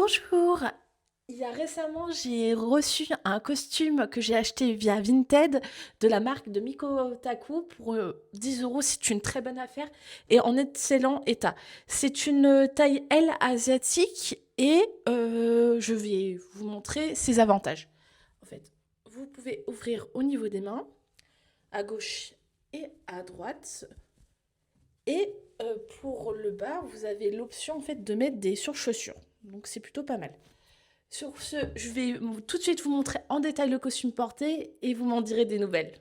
Bonjour! Il y a récemment, j'ai reçu un costume que j'ai acheté via Vinted de la marque de Miko Taku pour 10 euros. C'est une très bonne affaire et en excellent état. C'est une taille L asiatique et je vais vous montrer ses avantages. En fait, vous pouvez ouvrir au niveau des mains, à gauche et à droite. Et pour le bas, vous avez l'option en fait de mettre des surchaussures. Donc c'est plutôt pas mal. Sur ce, je vais tout de suite vous montrer en détail le costume porté et vous m'en direz des nouvelles.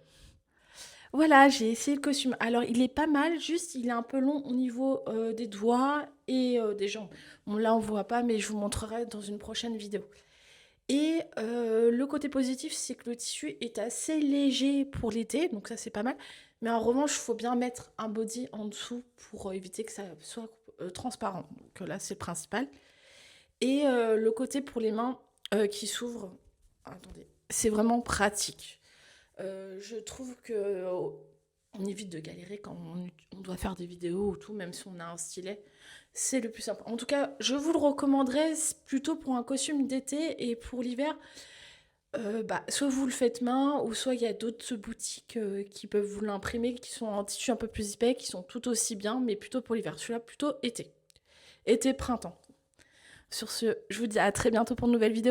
Voilà, j'ai essayé le costume. Alors, il est pas mal, juste il est un peu long au niveau des doigts et des jambes. Bon, là, on voit pas, mais je vous montrerai dans une prochaine vidéo. Et le côté positif, c'est que le tissu est assez léger pour l'été, donc ça, c'est pas mal. Mais en revanche, il faut bien mettre un body en dessous pour éviter que ça soit transparent. Donc là, c'est le principal. Et le côté pour les mains qui s'ouvrent, attendez, c'est vraiment pratique. Je trouve que on évite de galérer quand on doit faire des vidéos ou tout, même si on a un stylet. C'est le plus simple. En tout cas, je vous le recommanderais plutôt pour un costume d'été et pour l'hiver. Soit vous le faites main, ou soit il y a d'autres boutiques qui peuvent vous l'imprimer, qui sont en tissu un peu plus épais, qui sont tout aussi bien, mais plutôt pour l'hiver. Celui-là, plutôt été. Été-printemps. Sur ce, je vous dis à très bientôt pour une nouvelle vidéo.